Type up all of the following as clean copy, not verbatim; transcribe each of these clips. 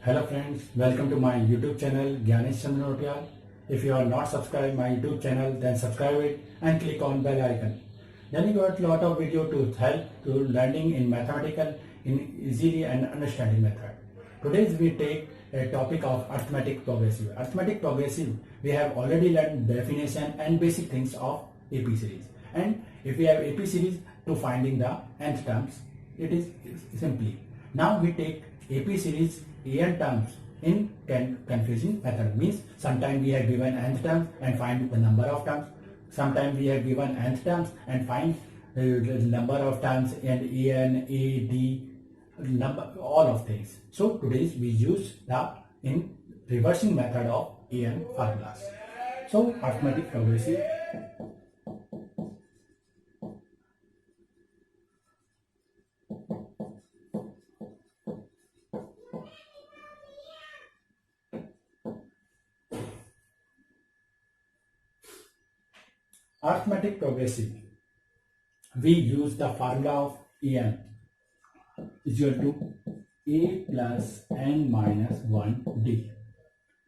Hello friends, welcome to my YouTube channel Gyanesh Chandra Notial. If you are not subscribed my YouTube channel, then subscribe it and click on bell icon. Then you got lot of video to help to learning in mathematical in easily and understanding method. Today we take a topic of arithmetic progressive. Arithmetic progressive, we have already learned definition and basic things of AP series. And if we have AP series to finding the nth terms, it is simply. Now we take AP series n terms in confusing method. Means sometimes we have given nth terms and find the number of terms. Sometimes we have given nth terms and find the number of terms and an, a, d, number, all of things. So today we use the in reversing method of an formulas. So arithmetic progressive. Arithmetic progressive, we use the formula of en is equal to a plus n minus 1 d.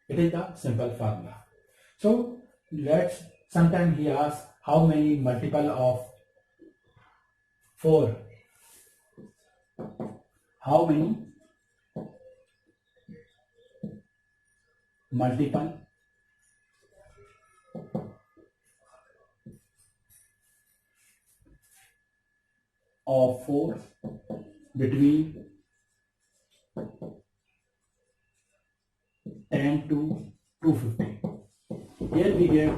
It is the simple formula. So let's, sometimes he asks how many multiple of 4, how many multiple of 4 between 10 to 250. Here we give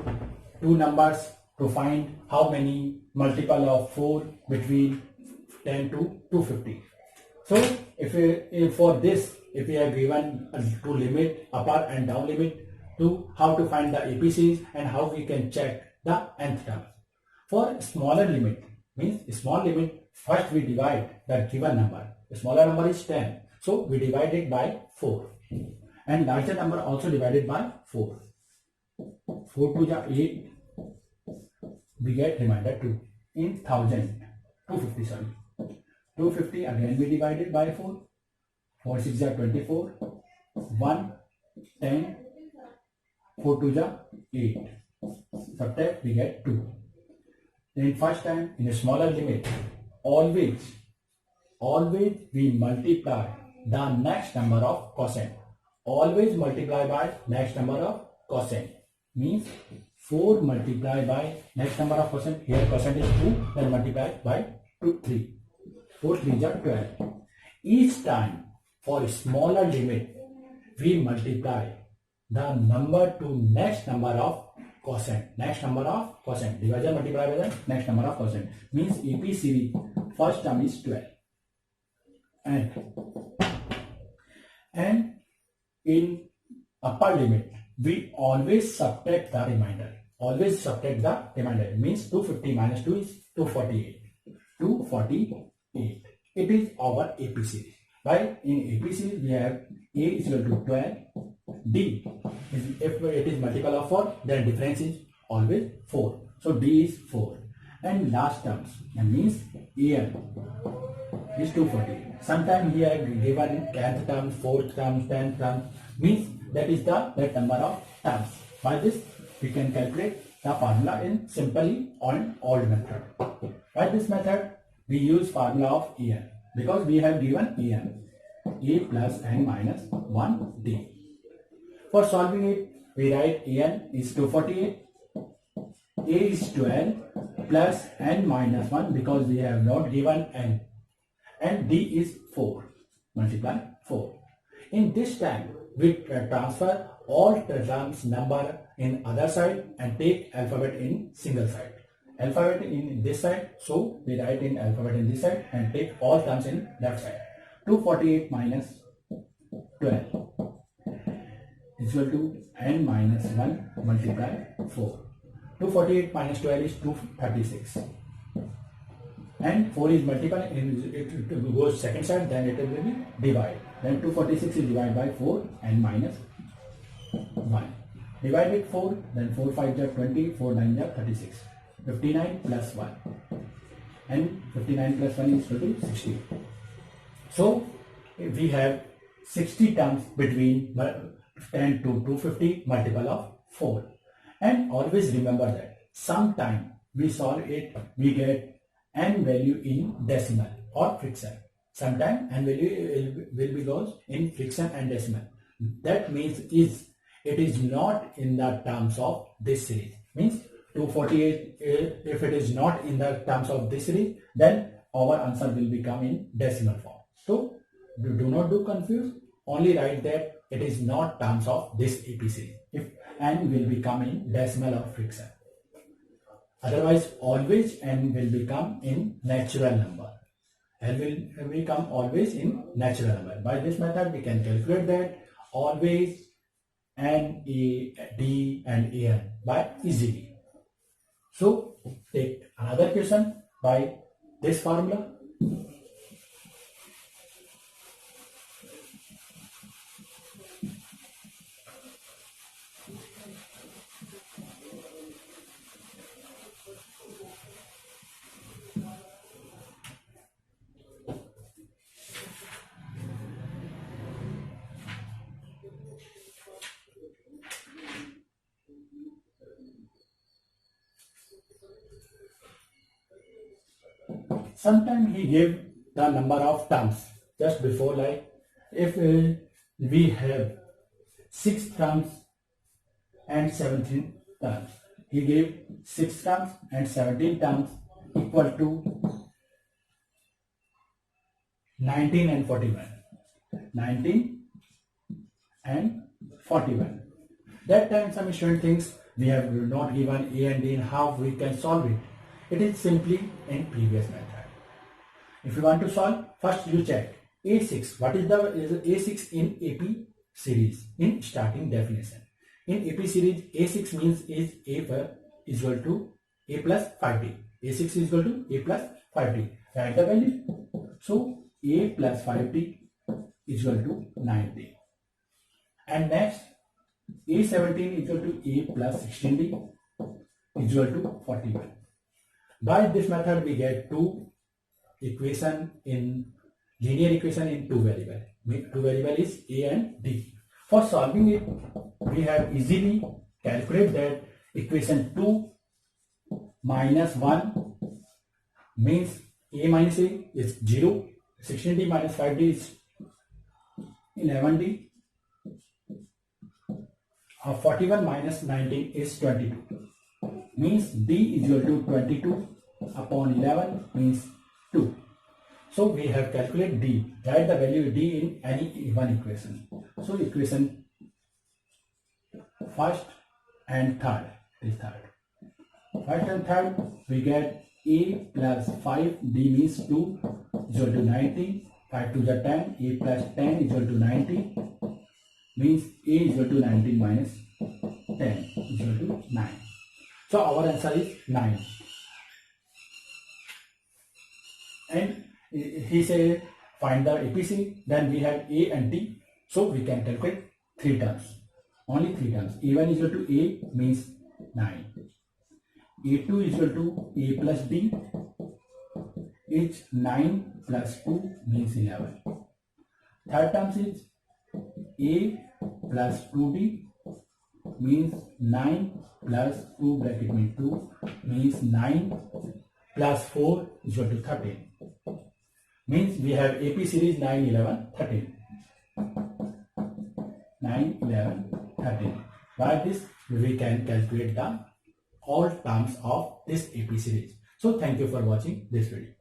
two numbers to find how many multiple of 4 between 10 to 250. So if for this, if we are given to limit upper and down limit to how to find the AP series and how we can check the nth term. For smaller limit, means small limit, first we divide the given number. The smaller number is 10. So we divide it by 4. And larger number also divided by 4. 4 to the 8. We get remainder 2. In 1000. 250 sorry. 250 again we divided by 4. 4 6 are 24. 1, 10. 4 to the 8. Subtract we get 2. Then first time in a smaller limit, always we multiply the next number of quotient. Always multiply by next number of quotient. Means 4 multiply by next number of quotient. Here quotient is 2, then multiply by 2, 3. 4 3 are 12. Each time for a smaller limit, we multiply the number to next number of quotient. Next number of quotient. Divisor multiply by the next number of quotient. Means AP series first term is 12. And in upper limit, we always subtract the remainder. Always subtract the remainder. Means 250 minus 2 is 248. 248. It is our AP series. Why? In AP series we have A is equal to 12. D is, if it is multiple of 4, then difference is always 4. So D is 4. And last terms, that means EN is 240. Sometimes here given 10th term, 4th term, 10th term, means that is the that number of terms. By this we can calculate the formula in simply on old method. By this method we use formula of EN because we have given EN A plus n minus 1 D. For solving it, we write n is 248, a is 12 plus n minus 1 because we have not given n, and d is 4, multiply 4. In this time, we transfer all the terms number in other side and take alphabet in single side. Alphabet in this side, so we write in alphabet in this side and take all terms in left side. 248 minus 12 is equal to n minus 1 multiply 4. 248 minus 12 is 236. And 4 is multiple, it goes second side, then it will be divide. Then 246 is divided by 4 and minus 1. Divide with 4, then 4 5 are 20, 4 9 are 36. 59 plus 1. And 59 plus 1 is equal to 60. So we have 60 terms between 10 to 250 multiple of 4. And always remember that sometime we solve it, we get n value in decimal or fraction. Sometime n value will be goes in fraction and decimal. That means it is not in the terms of this series. Means 248, if it is not in the terms of this series, then our answer will become in decimal form. So do not do confuse. Only write that it is not terms of this AP series. If n will become in decimal or fraction. Otherwise, always n will become in natural number. N will become always in natural number. By this method, we can calculate that always n, a, d, and an by easily. So take another question by this formula. Sometimes he gave the number of terms just before, like if we have 6 terms and 17 terms, he gave 6 terms and 17 terms equal to 19 and 41. 19 and 41. That time some student thinks we have not given a and d, and how we can solve it. It is simply in previous method. If you want to solve, first you check A6. What is A6 in AP series in starting definition? In AP series, A6 means is A is equal to A plus 5D. A6 is equal to A plus 5D. Write the value. So A plus 5D is equal to 9D. And next, A17 is equal to A plus 16D is equal to 41. By this method, we get two equation in linear equation in two variable. Two variable is a and d. For solving it, we have easily calculate that equation 2 minus 1 means a minus a is 0, 16d minus 5d is 11d, 41 minus 19 is 22, means d is equal to 22 upon 11 means 2. So we have calculated d. Write the value d in any one equation. So equation first and third is third. First and third we get a plus 5 d means 2 is equal to 90. 5 to the 10. A plus 10 is equal to 90. Means a is equal to 19 minus 10 is equal to 9. So our answer is 9. And he said find the APC, then we have A and D, so we can calculate 3 terms, only 3 terms. A1 is equal to A means 9, A2 is equal to A plus D is 9 plus 2 means 11. Third terms is A plus 2D means 9 plus 2 bracket means 2 means 9 plus 4 is equal to 13. Means we have AP series 9, 11, 13. 9, 11, 13. By this we can calculate the all terms of this AP series. So thank you for watching this video.